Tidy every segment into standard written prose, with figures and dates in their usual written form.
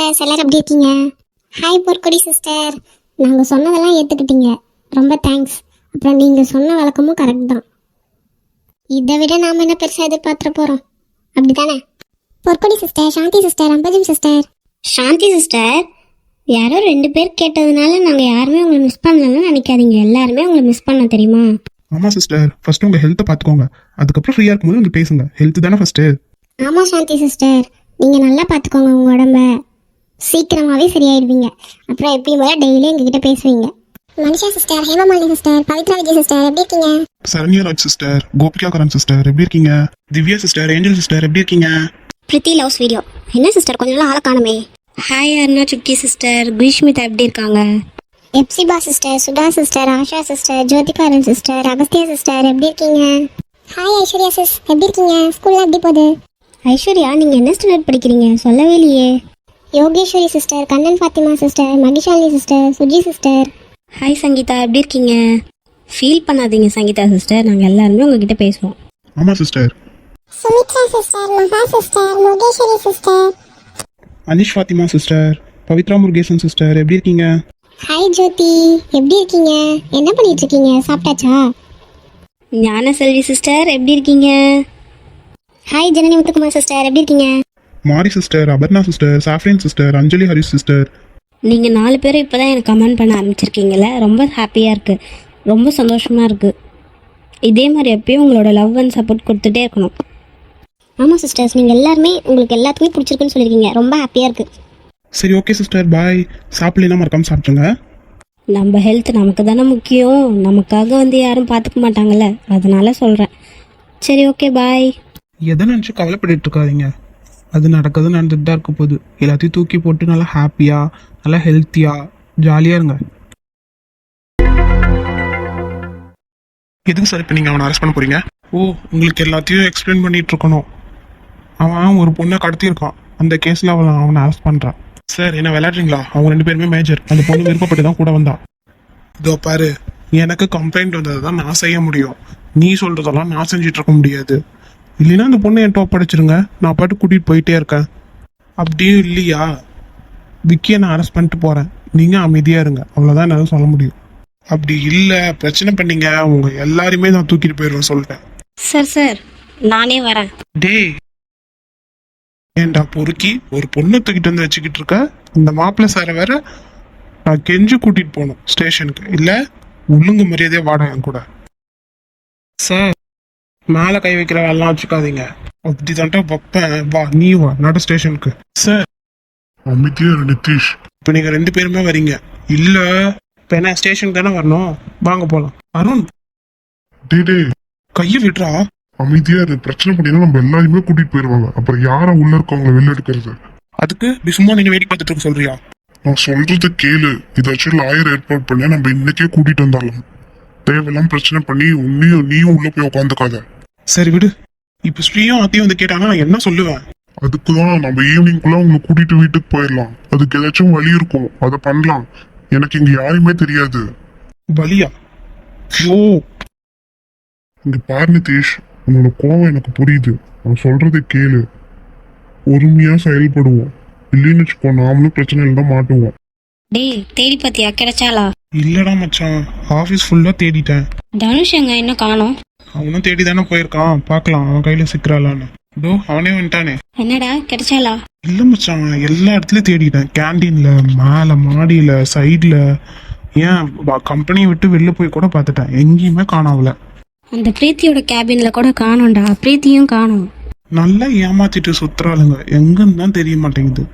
Sisters எல்லாரும் எப்படி இருக்கீங்க? ஹாய் பொற்கொடி சிஸ்டர், நாங்கள் சொன்னதெல்லாம் ஏற்றுக்கிட்டீங்க, ரொம்ப தேங்க்ஸ். அப்புறம் நீங்கள் சொன்ன வழக்கமும் கரெக்ட் தான். இதை விட நாம் என்ன பெருசாக எதிர்பார்த்துட போகிறோம், அப்படி தானே? பொற்கொடி சிஸ்டர், சாந்தி சிஸ்டர், அம்பஜம் சிஸ்டர். சாந்தி சிஸ்டர், யாரோ 2 பேர் கேட்டதுனால நாங்கள் யாருமே உங்களை மிஸ் பண்ணலன்னு நினைக்காதீங்க. எல்லாருமே உங்களை மிஸ் பண்ண தெரியுமா? ஆமாம் சிஸ்டர், ஃபர்ஸ்ட் உங்கள் ஹெல்த்தை பார்த்துக்கோங்க, அதுக்கப்புறம் ஃப்ரீயாக இருக்கும்போது வந்து பேசுங்க. ஹெல்த் தானே ஃபர்ஸ்ட்டு. ஆமாம் சாந்தி சிஸ்டர், நீங்கள் நல்லா பார்த்துக்கோங்க உங்கள் உடம்ப, சீக்கிரமாகவே சரியாயிடுவீங்க. அப்புறம் எப்பயும் போல டெய்லியும் எங்ககிட்ட பேசுவீங்க. Manisha sister, Hemamalini sister, Pavithra Vijay sister, எப்படி இருக்கீங்க? சரண்யா ராஜ் சிஸ்டர், கோபிகா கரண் சிஸ்டர், எப்படி இருக்கீங்க? திவ்யா சிஸ்டர், ஏஞ்சல் சிஸ்டர், எப்படி இருக்கீங்க? பிரித்தி லவ்ஸ் வீடியோ, என்ன சிஸ்டர் கொஞ்ச நாள் ஆள காணுமே? ஹாய் அருணா சுக்கி சிஸ்டர், குஷ்மிதா எப்படி இருக்காங்க? Ebsiba sister, Sudha sister, Asha sister, Jothikaran sister, Agasthya sister, எப்படி இருக்கீங்க? ஹாய் ஐஸ்வர்யா சிஸ், எப்படி இருக்கீங்க? ஸ்கூல்லாம் எப்படி போகுது? ஐஸ்வர்யா, நீங்கள் என்ன ஸ்டாண்டர்ட் படிக்கிறீங்க? சொல்லவே இல்லையே. Yogeswari sister, Kannan Fathima sister, Mahishalini sister, Suji sister. Hi Sangeetha, எப்படி இருக்கீங்க? ஃபீல் பண்ணாதீங்க சங்கீதா சிஸ்டர், நாங்கள் எல்லாருமே உங்ககிட்ட பேசுவோம். ஆமாம் sister. Sumithra sister, Maha sister, Maheswari sister. Anish Fathima sister, Pavithra Murugesan sister, எப்படி இருக்கீங்க? ஹாய் ஜோதி, எப்படி இருக்கீங்க? என்ன பண்ணிட்டு இருக்கீங்க? சாப்பிட்டாச்சா? ஞான செல்வி சிஸ்டர், எப்படி இருக்கீங்க? ஹாய் ஜனனி முத்துக்குமார் சிஸ்டர், எப்படி இருக்கீங்க? மாரி sister, Aparna sister, Safrin sister, அஞ்சலி ஹரிஷ் சிஸ்டர். நீங்கள் 4 பேரும் இப்போ தான் எனக்கு கமெண்ட் பண்ண ஆரம்பிச்சிருக்கீங்களே, ரொம்ப ஹாப்பியாக இருக்குது, ரொம்ப சந்தோஷமாக இருக்குது. இதே மாதிரி எப்பயும் உங்களோட லவ் அண்ட் சப்போர்ட் கொடுத்துட்டே இருக்கணும். ஆமாம் சிஸ்டர்ஸ், நீங்கள் எல்லாருமே உங்களுக்கு எல்லாத்துக்குமே பிடிச்சிருக்குன்னு சொல்லியிருக்கீங்க, ரொம்ப ஹாப்பியாக இருக்குது. சரி ஓகே சிஸ்டர், பாய். சாப்பிடலாம் மறக்காம சாப்பிட்ருங்க. நம்ம ஹெல்த் நமக்கு தானே முக்கியம், நமக்காக யாரும் பார்த்துக்க மாட்டாங்கல்ல, அதனால சொல்கிறேன். சரி ஓகே பாய். எதை நினச்சி கவலைப்பட்டு இருக்காதீங்க, அது நடந்துட்டு தான் இருக்க போகுது. எல்லாத்தையும் தூக்கி போட்டு நல்லா ஹாப்பியாக, நல்லா ஹெல்த்தியாக, ஜாலியாக இருங்க. எதுக்கு சார் இப்போ நீங்கள் அவனை அரெஸ்ட் பண்ண போறீங்க? ஓ, உங்களுக்கு எல்லாத்தையும் எக்ஸ்பிளைன் பண்ணிட்டு இருக்கணும். அவன் ஒரு பொண்ணை கடத்தியிருக்கான், அந்த கேஸில் அவனை அரெஸ்ட் பண்ணுறான். சார் என்ன விளையாடுறீங்களா? அவங்க 2 பேருமே மேஜர், அந்த பொண்ணு விருப்பப்பட்டு தான் கூட வந்தா. இதோ பாரு, எனக்கு கம்ப்ளைண்ட் வந்ததை தான் நான் செய்ய முடியும், நீ சொல்கிறதெல்லாம் நான் செஞ்சிட்டு இருக்க முடியாது. இல்லைன்னா அந்த பொண்ணை என் டாப் அடிச்சிருங்க, நான் பாட்டு கூட்டிகிட்டு போயிட்டே இருக்கேன். அப்படியும் இல்லையா, விக்கியை நான் அரெஸ்ட் பண்ணிட்டு போகிறேன், நீங்கள் அமைதியாக இருங்க, அவ்வளோதான் என்னால் சொல்ல முடியும். அப்படி இல்லை பிரச்சனை பண்ணீங்க, உங்க எல்லாருமே நான் தூக்கிட்டு போயிடுவேன் சொல்லிட்டேன். சார் நானே வரேன். டேய், ஏன்டா பொறுக்கி ஒரு பொண்ணை தூக்கிட்டு வந்து வச்சுக்கிட்டு இருக்க? இந்த மாப்பிள்ளை சாரை வேற நான் கெஞ்சு கூட்டிட்டு போகணும் ஸ்டேஷனுக்கு, இல்லை ஒழுங்கு மரியாதையா வாடா என் கூட. சார் மேலே கை வைக்கிற வேலைலாம் வச்சுக்காதீங்க, அப்படி தான்ட்டா வைப்பேன். வா நீ வா நடு ஸ்டேஷனுக்கு. சார் அமைதியா நிதிஷ், இப்போ நீங்கள் 2 பேருமே வரீங்க இல்லை? இப்போ என்ன ஸ்டேஷனுக்கு தானே வரணும், வாங்க போகலாம். அருண் டே கையை விடுறா. அமைதியா இரு, பிரச்சனை பண்ணினா நம்ம எல்லாருமே கூட்டிட்டு போயிருவாங்க, அப்புறம் யாரை உள்ள இருக்கவங்களை வெளில எடுக்கிறது? அதுக்கு இப்படி சும்மா நீங்க வேடிக்கை பார்த்துட்டு இருக்க சொல்றியா? நான் சொல்றது கேளு, இதாச்சும் லாயர் ஏற்பாடு பண்ண நம்ம இன்னைக்கே கூட்டிட்டு வந்தாலும் தேவையெல்லாம் பிரச்சனை பண்ணி நீயும் உள்ள போய் உட்காந்துக்காத. சரி விடு, இப்ப ஸ்ரீயும் அத்தையும் வந்து கேட்டாங்கன்னா நான் என்ன சொல்லுவேன்? அதுக்குதான் நம்ம ஈவினிங்குள்ள உங்களை கூட்டிட்டு வீட்டுக்கு போயிடலாம், அதுக்கு ஏதாச்சும் வழி இருக்கும், அதை பண்ணலாம். எனக்கு இங்க யாருமே தெரியாது. பலியா? ஓ, இங்க பாரு நிதிஷ், உன்னோட கோவம் எனக்கு புரியுது, நான் சொல்றதை கேளு, பொறுமையா செயல்படுவோம், இல்லைன்னு வச்சுக்கோ நாமளும் பிரச்சனையில தான் மாட்டுவோம். டேய், தேடி பார்த்தியா கிடைச்சாலா? இல்லடா மச்சான், ஆபீஸ் ஃபுல்லா தேடிட்டேன். தனுஷ் எங்க இன்னும் காணோம்? அவனும் தேடி தானே போயிருக்கான், பார்க்கலாம் அவன் கையில சிக்கிறாளான்னு. டோ அவனே வந்துட்டானே. என்னடா கிடைச்சாலா? இல்ல மச்சான், எல்லா இடத்துலயும் தேடிட்டேன், கேண்டீன்ல, மேல மாடியில, சைட்ல, ஏன் கம்பெனியை விட்டு வெளில போய் கூட பார்த்துட்டேன், எங்கேயுமே காணாமல. அந்த பிரீத்தியோட கேபின்ல கூட காணோம்டா, பிரீத்தியும் காணோம். நல்லா ஏமாத்திட்டு சுத்துறாளுங்க, எங்கன்னு தான் தெரிய மாட்டேங்குது.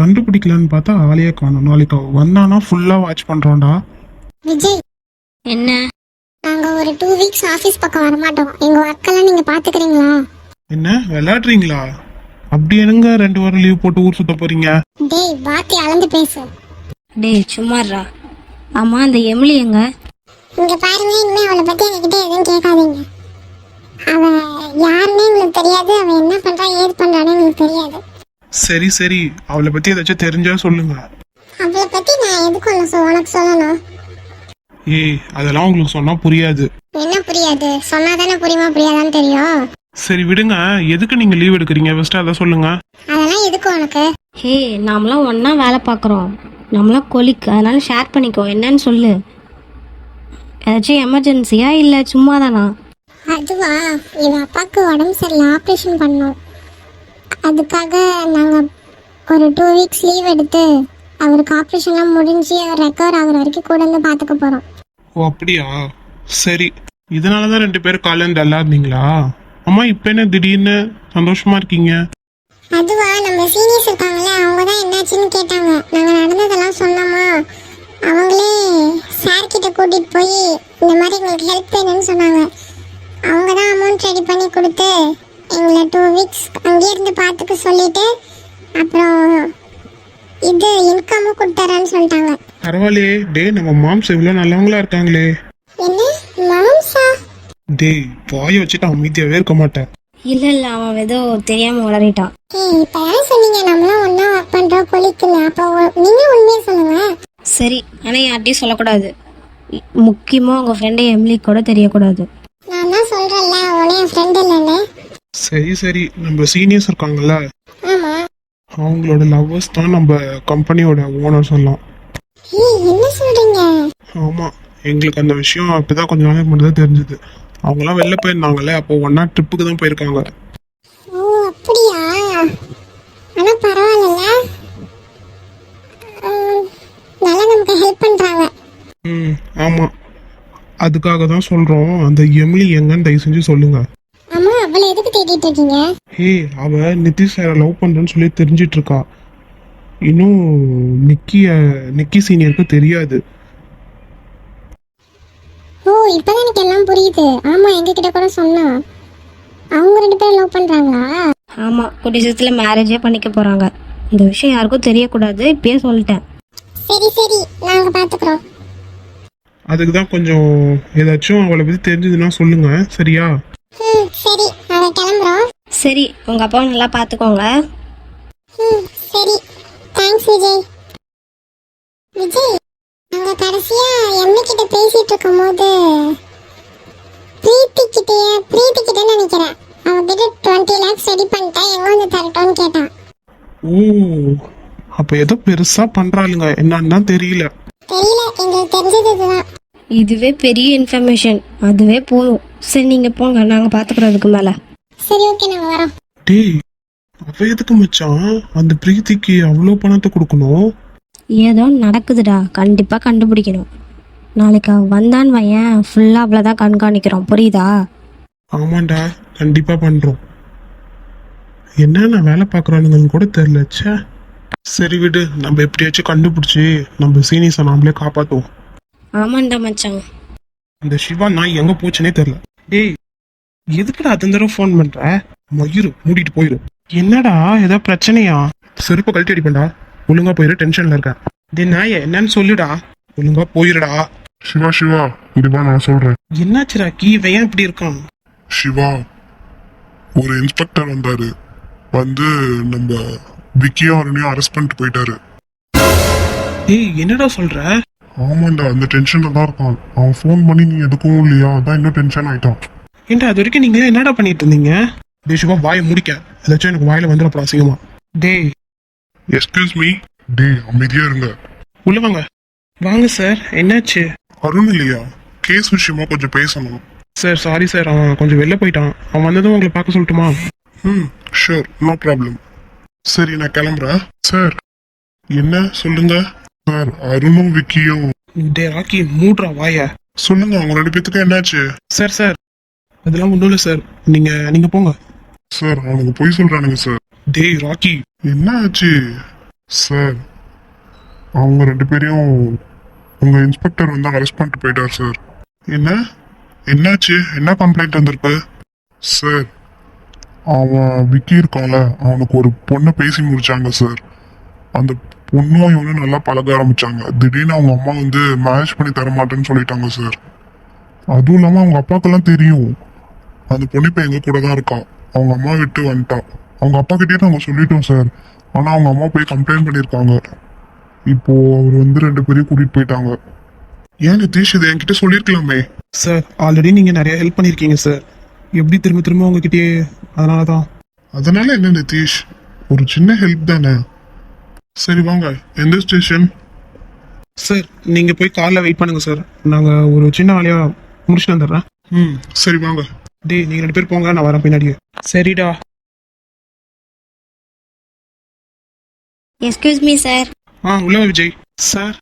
கண்டுபிடிக்கலான்னு பார்த்தா ஆளையே காணும். நாளைக்கு வந்தானா ஃபுல்லா வாட்ச் பண்றோம்டா. விஜய், என்ன? நாங்கள் ஒரு 2 வீக்ஸ் ஆஃபீஸ் பக்கம் வரமாட்டோம், எங்கள் ஒர்க்கெல்லாம் நீங்கள் பார்த்துக்கிறீங்களா? என்ன விளையாடுறீங்களா? அப்படி என்னங்க 2 வாரம் லீவ் போட்டு ஊர் சுத்த போறீங்க? டேய் வாத்தி அளந்து பேசு. டேய் சும்மாறா. ஆமா அந்த எமிலி எங்க? இங்க பாருங்க, இனிமே அவளை பத்தி எங்ககிட்ட எதுவும் கேட்காதீங்க. அவ யாருன்னு எங்களுக்கு தெரியாது, அவ என்ன பண்றா ஏது பண்றான்னு எங்களுக்கு தெரியாது. சரி சரி, அவளை பத்தி ஏதாச்சும் தெரிஞ்சா சொல்லுங்க. அவளை பத்தி நான் எதுக்கு உனக்கு சொல்லணும்? ஏய், அதெல்லாம் உங்களுக்கு சொன்னா புரியாது. என்ன புரியாது? சொன்னாதானே புரியுமா புரியாதான்னு தெரியும். சரி விடுங்க, எதுக்கு நீங்க லீவ் எடுக்கிறீங்க ஃபர்ஸ்ட் அதை சொல்லுங்க. அதெல்லாம் எதுக்கு உனக்கு? ஹே, நாமளாம் ஒன்றா வேலை பார்க்குறோம், நம்மளாம் கொலிக், அதனால ஷேர் பண்ணிக்கோ. என்னன்னு சொல்லு. ஏதாச்சும் எமர்ஜென்சியா இல்லை சும்மா தானா? அதுவா, இவ அப்பாவுக்கு உடம்பு சரியில்லை, ஆப்ரேஷன் பண்ணோம். அதுக்காக நாங்கள் ஒரு 2 வீக்ஸ் லீவ் எடுத்து அவருக்கு ஆப்ரேஷன்லாம் முடிஞ்சு அவர் ரெக்கவர் ஆகுற வரைக்கும் கூட இருந்து பார்த்துக்க போகிறோம். ஓ அப்படியா, சரி. இதனால தான் 2 பேரும் காலையில் டல்லா இருந்தீங்களா? அம்மா இப்போ என்ன திடீர்னு சந்தோஷமா இருக்கீங்க? அதுவா, நம்ம சீனியர்ஸ் இருக்காங்களே, அவங்க தான் என்னாச்சுன்னு கேட்டாங்க. நாங்கள் நடந்ததெல்லாம் சொன்னோமா, அவங்களே சார் கிட்ட கூட்டிகிட்டு போய் இந்த மாதிரி எங்களுக்கு ஹெல்ப் வேணும்னு சொன்னாங்க. அவங்க தான் அமௌண்ட் ரெடி பண்ணி கொடுத்து எங்களை 2 வீக்ஸ் அங்கேயே இருந்து பார்த்துக்க சொல்லிட்டு அப்புறம் இது இன்கமும் கொடுத்தாரான்னு சொல்லிட்டாங்க. பரவாயில்லையே. டே, நம்ம மாம்ஸ் இவ்வளோ நல்லவங்களா இருக்காங்களே. என்ன மாம்சா? டேய், வாயை வச்சுட்டு அமைதியாவே இருக்க மாட்டேன். இல்லை இல்லை, அவன் ஏதோ தெரியாமல் வளரிட்டான். இப்போ யாரும் சொன்னீங்க நம்மளாம் ஒன்றா ஒர்க் பண்ணுறோம் கொலிக்குன்னு? அப்போ நீங்கள் உண்மையை சொல்லுங்க. சரி, ஆனால் யார்ட்டையும் சொல்லக்கூடாது. முக்கியமாக உங்கள் ஃப்ரெண்டு எம்லி கூட தெரியக்கூடாது. நான் தான் சொல்கிறேன்ல, உடனே என் ஃப்ரெண்ட் இல்லைன்னு. சரி சரி, நம்ம சீனியர்ஸ் இருக்காங்கல்ல, ஆமாம். அவங்களோட லவ்வர்ஸ் தான் நம்ம கம்பெனியோட ஓனர் சொல்லலாம். என்ன சொல்கிறீங்க? ஆமாம், எங்களுக்கு அந்த விஷயம் இப்போதான் கொஞ்ச நாளைக்கு மட்டும் தான் தெரிஞ்சுது. அவங்களாம் வெளில போயிருந்தாங்கல்ல, அப்போ ஒன்றா ட்ரிப்புக்கு தான் போயிருக்காங்க. ஓ அப்படியா? ஆனால் பரவாயில்ல, நல்லா நமக்கு ஹெல்ப் பண்ணுறாங்க. ம் ஆமாம், அதுக்காக தான் சொல்கிறோம். அந்த எமிலி எங்கன்னு தயவு செஞ்சு சொல்லுங்க. அம்மா, அவளை எதுக்கு தேடிட்டு இருக்கீங்க? ஹே, அவ நிதிஷ் சாரை லவ் பண்ணுறேன்னு சொல்லி தெரிஞ்சிட்டு இருக்கா. இன்னும் நிக்கி சீனியருக்கு தெரியாது. ஓ, இப்போதான் எனக்கு எல்லாம் புரியுது. ஆமாம், எங்ககிட்ட கூட சொன்னா. அவங்க 2 பேரும் லவ் பண்ணுறாங்களா? ஆமாம், கூடிய சீக்கிரத்தில் மேரேஜே பண்ணிக்க போகிறாங்க. இந்த விஷயம் யாருக்கும் தெரியக்கூடாது, இப்பயே சொல்லிட்டேன். சரி சரி, நாங்கள் பார்த்துக்குறோம். அதுக்கு தான் கொஞ்சம் ஏதாச்சும் அவளை பற்றி தெரிஞ்சதுன்னா சொல்லுங்க, சரியா? சரி, நாங்கள் கிளம்புறோம். சரி, உங்கள் அப்பாவை நல்லா பார்த்துக்கோங்க. சரி, தேங்க்ஸ் விஜய். விஜய், நாங்கள் கடைசியாக எம்ஏ கிட்ட பேசிட்டு இருக்கும்போது பிரீத்தி கிட்ட நினைக்கிறேன், அவகிட்ட 20 lakhs ரெடி பண்ணிட்டா, எங்க வந்து தரட்டோன்னு கேட்டான். ஓ, அப்போ ஏதோ பெருசாக பண்ணுறாளுங்க, என்னன்னு தான் தெரியல. தெரியல, எங்களுக்கு தெரிஞ்சது இதுதான். இதுவே பெரிய இன்ஃபர்மேஷன், அதுவே போதும். சரி, நீங்கள் போங்க, நாங்கள் பார்த்துக்குறதுக்கு மேலே. சரி, ஓகே, நாங்கள் வரோம். டேய், அவ எதுக்கு மச்சான் அந்த பிரீத்திக்கு அவ்வளோ பணத்தை கொடுக்கணும்? ஏதோ நடக்குதுடா, கண்டிப்பாக கண்டுபிடிக்கணும். நாளைக்கு அவ வந்தான்னு வையன், ஃபுல்லாக அவ்வளோதான் கண்காணிக்கிறோம், புரியுதா? ஆமாண்டா, கண்டிப்பாக பண்ணுறோம். என்னென்ன வேலை பார்க்குறானுங்கன்னு கூட தெரில. ச்சே, சரி விடு, நம்ம எப்படியாச்சும் கண்டுபிடிச்சி நம்ம சீனியர்ஸை நாமளே காப்பாற்றுவோம். ஆமாண்டா மச்சான். அந்த சிவா நாய் எங்கே போச்சுனே தெரில. டேய், எதுக்குடா அந்த தடவை ஃபோன் பண்ணுற? மயிரு மூடிட்டு போயிரு. என்னடா, ஏதோ பிரச்சனையா? செருப்பு கழட்டி அடிப்பேன்டா. ஒழுங்கா போயிரு, டென்ஷன்ல இருக்கேன். டே நாய, என்னன்னு சொல்லுடா. ஒழுங்கா போயிருடா. சிவா சிவா, இதுவா நான் சொல்றேன். என்னாச்சுடா, கீ ஏன் இப்படி இருக்கான்? சிவா, ஒரு இன்ஸ்பெக்டர் வந்தாரு. வந்து நம்ம விக்கியும் அருணையும் அரெஸ்ட் பண்ணிட்டு போயிட்டாரு. டேய், என்னடா சொல்ற? ஆமாண்டா, அந்த டென்ஷன்ல தான் இருக்கான். அவன் ஃபோன் பண்ணி நீ எதுக்கும் இல்லையா, அதான் இன்னும் டென்ஷன் ஆயிட்டான். ஏன்டா, அது வரைக்கும் நீங்க என்னடா பண்ணிட்டு இருந்தீங்க? டே சிவா, வாயை முடிக்க. ஏதாச்சும் எனக்கு வாயில வந்துடப்படா அசிங்கமா. டேய், எஸ்கியூஸ் மீ. டேய், அமைதியா இருங்க. உள்ள வாங்க. வாங்க சார், என்னாச்சு? அருண் இல்லையா? கேஸ் விஷயமா கொஞ்சம் பேசணும். சார் சாரி சார், அவன் கொஞ்சம் வெளில போயிட்டான். அவன் வந்ததும் உங்களை பார்க்க சொல்லட்டுமா? Sure, no problem. சரி, நான் கிளம்புறேன். சார், என்ன சொல்லுங்க? சார், அருணும் விக்கியும். டே ராக்கி, மூட்ரா வாய. சொல்லுங்க, அவங்க 2 பேத்துக்கும் என்னாச்சு? சார் சார், அதெல்லாம் ஒன்றும் இல்லை சார். நீங்க போங்க. சார், அவனுக்கு பொய் சொல்றானுங்க சார். டேய் ராக்கி, என்ன ஆச்சு? சார், அவங்க 2 பேரையும் உங்க இன்ஸ்பெக்டர் வந்து அரெஸ்ட் பண்ணிட்டு போயிட்டார் சார். என்னாச்சு? என்ன கம்ப்ளைண்ட் வந்திருக்கு? சார், அவன் விக்கி இருக்கான்ல, அவனுக்கு ஒரு பொண்ணை பேசி முடிச்சாங்க சார். அந்த பொண்ணும் இவனும் நல்லா பழக ஆரம்பிச்சாங்க. திடீர்னு அவங்க அம்மா வந்து மேரேஜ் பண்ணி தர மாட்டேன்னு சொல்லிட்டாங்க சார். அதுவும் இல்லாமல் அவங்க அப்பாக்கெல்லாம் தெரியும் அந்த பொண்ணு இப்போ எங்க கூட தான் இருக்கான். அவங்க அம்மா விட்டு வந்துட்டான். அவங்க அப்பா கிட்டே நாங்கள் சொல்லிட்டோம் சார். ஆனால் அவங்க அம்மா போய் கம்ப்ளைண்ட் பண்ணியிருக்காங்க. இப்போ அவர் வந்து 2 பேரையும் கூட்டிட்டு போயிட்டாங்க. ஏன் நிதிஷ், இது என்கிட்ட சொல்லியிருக்கலாமே? சார் ஆல்ரெடி நீங்கள் நிறைய ஹெல்ப் பண்ணியிருக்கீங்க சார். எப்படி திரும்ப திரும்ப உங்ககிட்டயே, அதனால தான். அதனால என்ன நிதிஷ், ஒரு சின்ன ஹெல்ப் தானே. சரி வாங்க, எந்த ஸ்டேஷன்? சார் நீங்கள் போய் காரில் வெயிட் பண்ணுங்கள் சார், நாங்கள் ஒரு சின்ன வேலையாக முடிச்சுட்டு வந்துடுறேன். ம், சரி வாங்க. டேய் நீங்கள் 2 பேர் போங்க, நான் வரேன் பின்னாடியே. சரிடா. Excuse me sir. உள்ள வா விஜய். சார்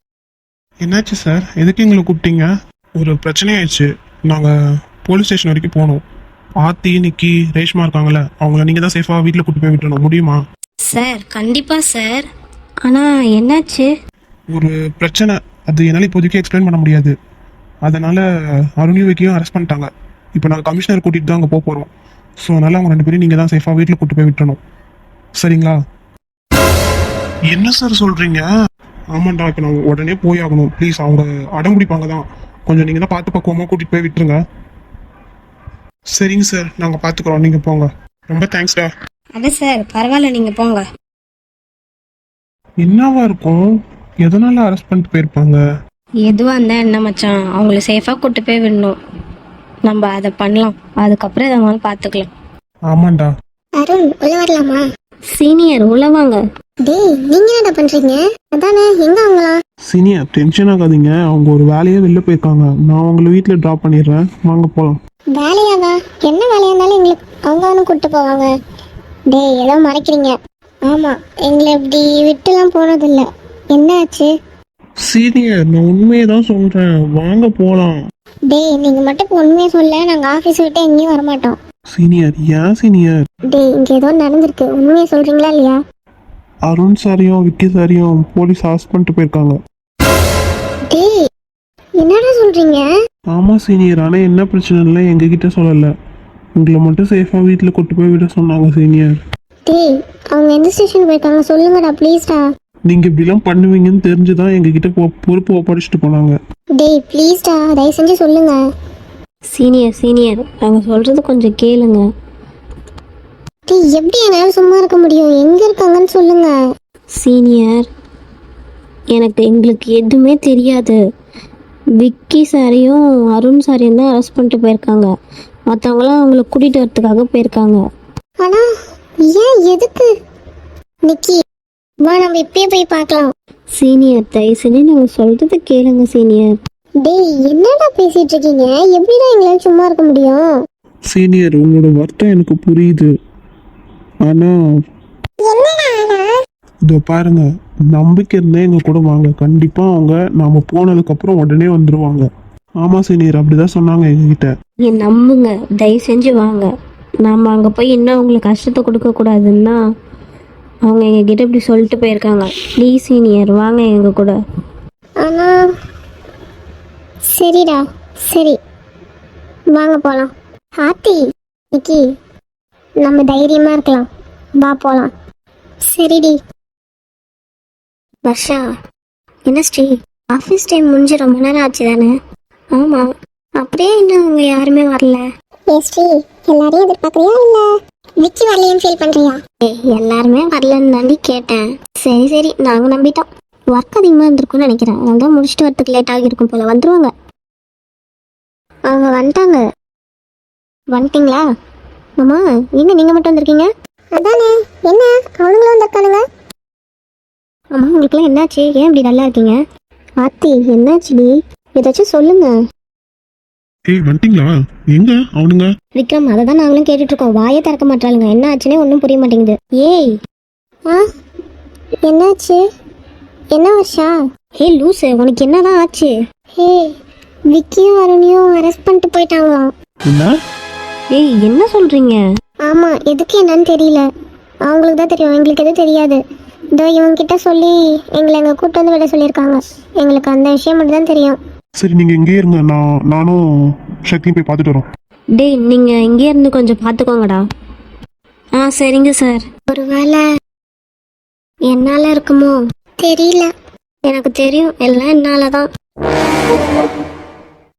என்னாச்சு சார், எதுக்கு எங்களை கூப்பிட்டீங்க? ஒரு பிரச்சனை ஆயிடுச்சு, நாங்கள் போலீஸ் ஸ்டேஷன் வரைக்கும் போகணும். ஆத்தி நிக்கி ரேஷ்மா இருக்காங்கல்ல, அவங்கள நீங்கள் தான் சேஃபாக வீட்டில் கூட்டி போய் விட்டுறணும், முடியுமா? சார் கண்டிப்பாக சார். ஆனால் என்னாச்சு? ஒரு பிரச்சனை, அது என்னால் இப்போதைக்கு எக்ஸ்பிளைன் பண்ண முடியாது. அதனால் அருணையும் விக்கியும் அரெஸ்ட் பண்ணிட்டாங்க. இப்போ நாங்கள் கமிஷனர் கூட்டிகிட்டு தான் அங்கே போக போகிறோம். ஸோ அதனால் அவங்க 2 பேரும் நீங்கள் தான் சேஃபாக வீட்டில் கூட்டி போய் விட்டுறணும், சரிங்களா? என்ன சார் சொல்கிறீங்க? ஆமாண்டா, இப்போ நான் உடனே போய் ஆகணும். ப்ளீஸ், அவங்க அடம் பிடிப்பாங்க தான், கொஞ்சம் நீங்கள் தான் பார்த்து பக்குவமாக கூட்டிகிட்டு போய் விட்டுருங்க. சரிங்க சார், நாங்கள் பார்த்துக்குறோம், நீங்கள் போங்க. ரொம்ப தேங்க்ஸ்டா. அது சார் பரவாயில்ல, நீங்கள் போங்க. என்னவா இருக்கும்? எதனால அரெஸ்ட் பண்ணிட்டு போயிருப்பாங்க? எதுவாக இருந்தால் என்ன மச்சான், அவங்கள சேஃபாக கூட்டு போய் விடணும். நம்ம அதை பண்ணலாம், அதுக்கப்புறம் எதாவது பார்த்துக்கலாம். ஆமாண்டா. அருண் உள்ள வரலாமா? சீனியர் உள்ளவாங்க. டேய் நீங்க என்னடா பண்றீங்க? அதானே, எங்க அவங்களாம்? சீனியர் டென்ஷன் ஆகாதீங்க, அவங்க ஒரு வேலையே வெளில போயிருக்காங்க. நான் உங்களை வீட்டில் ட்ராப் பண்ணிடுறேன், வாங்க போகலாம். வேலையாவா? என்ன வேலையா இருந்தாலும் எங்களுக்கு அவங்க அவனும் கூப்பிட்டு போவாங்க. டேய் ஏதோ மறைக்கிறீங்க. ஆமா, எங்களை இப்படி விட்டுலாம் போனதில்லை. என்ன ஆச்சு? சீனியர் நான் உண்மையை தான் சொல்கிறேன், வாங்க போகலாம். டேய் நீங்க மட்டும் இப்ப உண்மையை சொல்ல, நாங்க ஆபீஸ் விட்டு எங்கேயும் வரமாட்டோம். சீனியர் ஏன் சீனியர்? டேய் இங்க ஏதோ நடந்திருக்கு, உண்மையை சொல்றீங்களா இல்லையா? அருண் சாரியும் விக்கி சாரியும் போலீஸ் அரெஸ்ட் பண்ணிட்டு போயிருக்காங்க. டேய் என்னடா சொல்றீங்க? ஆமாம் சீனியர், ஆனால் என்ன பிரச்சனை இல்லை, எங்ககிட்ட சொல்லலை. உங்களை மட்டும் சேஃபாக வீட்டில் கூட்டு போய் விட சொன்னாங்க சீனியர். டேய் அவங்க எந்த ஸ்டேஷன் போயிருக்காங்க சொல்லுங்கடா ப்ளீஸ்டா. நீங்கள் இப்படிலாம் பண்ணுவீங்கன்னு தெரிஞ்சுதான் எங்ககிட்ட பொறுப்பு ஒப்படைச்சிட்டு போனாங்க. டேய் ப்ளீஸ்டா, தயவு செஞ்சு சொல்லுங்க. சீனியர் நாங்கள் சொல்கிறது கொஞ்சம் கேளுங்க. டேய் எப்படி என்னால் சும்மா இருக்க முடியும்? எங்க இருக்காங்கன்னு சொல்லுங்க. சீனியர் எங்களுக்கு எதுவுமே தெரியாது. விக்கி சாரையும் அருண் சாரையும் தான் அரெஸ்ட் பண்ணிட்டு போயிருக்காங்க. மற்றவங்களாம் அவங்கள கூட்டிகிட்டு வரத்துக்காக போயிருக்காங்க. ஆனா ஏன், எதுக்கு? நிக்கி வா, நம்ம இப்பயே போய் பார்க்கலாம். சீனியர் தயவு செஞ்சு நாங்கள் சொல்கிறது கேளுங்க சீனியர். டேய் என்னடா பேசிட்டு இருக்கீங்க? எப்படிடா எங்களால் சும்மா இருக்க முடியும்? சீனியர் உங்களோட வருத்தம் எனக்கு புரியுது, ஆனால் இதோ பாருங்க, நம்பிக்கை இருந்தால் எங்கள் கூட வாங்க. கண்டிப்பாக அவங்க நாம் போனதுக்கப்புறம் உடனே வந்துடுவாங்க. ஆமாம் சீனியர், அப்படிதான் சொன்னாங்க எங்ககிட்ட. நீங்கள் நம்புங்க, தயவு செஞ்சு வாங்க. நாம் அங்கே போய் இன்னும் அவங்களுக்கு கஷ்டத்தை கொடுக்கக்கூடாதுன்னா அவங்க எங்ககிட்ட இப்படி சொல்லிட்டு போயிருக்காங்க. ப்ளீஸ் சீனியர் வாங்க எங்கள் கூட. ஆனா சரிடா, சரி வாங்க போலாம். ஆத்தி நிக்கி நம்ம தைரியமா இருக்கலாம், வா போலாம். சரிடி. வர்ஷா என்ன ஸ்ரீ, ஆஃபீஸ் டைம் முடிஞ்சு ரொம்ப நேரம் ஆச்சு தானே? ஆமாம், அப்படியே இன்னும் அவங்க யாருமே வரல. ஸ்ரீ எல்லாரையும் எதிர்பார்க்கறியா இல்ல விக்கி வரலையும் ஃபீல் பண்றியா? எல்லாருமே வரலன்னு தாண்டி கேட்டேன். சரி நாங்கள் நம்பிட்டோம். ஒர்க் அதிகமாக இருந்திருக்கும்னு நினைக்கிறேன், அதனால தான் முடிச்சுட்டு வரத்துக்கு லேட் ஆகியிருக்கும் போல. வந்துருவாங்க. அவங்க வந்துட்டாங்க. வந்துட்டிங்களா? மாமா எங்க நீங்கள் மட்டும் வந்திருக்கீங்க? அதானே, என்ன அவனுங்களும் வந்திருக்கானுங்க? ஆமா, உங்களுக்குலாம் என்னாச்சு? ஏன் இப்படி நல்லா இருக்கீங்க? ஆத்தி என்னாச்சுடி, ஏதாச்சும் சொல்லுங்க. ஏய் வந்துட்டீங்களா? எங்க அவனுங்க? விக்ரம், அதை தான் நாங்களும் கேட்டுட்டு இருக்கோம். வாயே திறக்க மாட்டாளுங்க, என்ன ஆச்சுன்னே ஒன்றும் புரிய மாட்டேங்குது. ஏய் ஆ என்னாச்சு? என்ன வர்ஷா? ஏய் லூசு, உனக்கு என்னதான் ஆச்சு? ஹே விக்கியும் அருணையும் அரெஸ்ட் பண்ணிட்டு போயிட்டாங்களாம். என்ன? ஏய் என்ன சொல்றீங்க? ஆமா, எதுக்கு என்னன்னு தெரியல. அவங்களுக்கு தான் தெரியும், எங்களுக்கு எதுவும் தெரியாது. இதோ இவங்க கிட்ட சொல்லி எங்களை எங்க கூட்டு வந்து விட சொல்லியிருக்காங்க. எங்களுக்கு அந்த விஷயம் மட்டும் தான் தெரியும். சரி நீங்கள் இங்கே இருங்க, நானும் சக்தியும் போய் பார்த்துட்டு வரோம். டேய் நீங்கள் இங்கே இருந்து கொஞ்சம் பார்த்துக்கோங்கடா. சரிங்க சார். ஒருவேளை என்னால இருக்குமோ தெரியல. எனக்கு தெரியும், எல்லாம் என்னால தான்.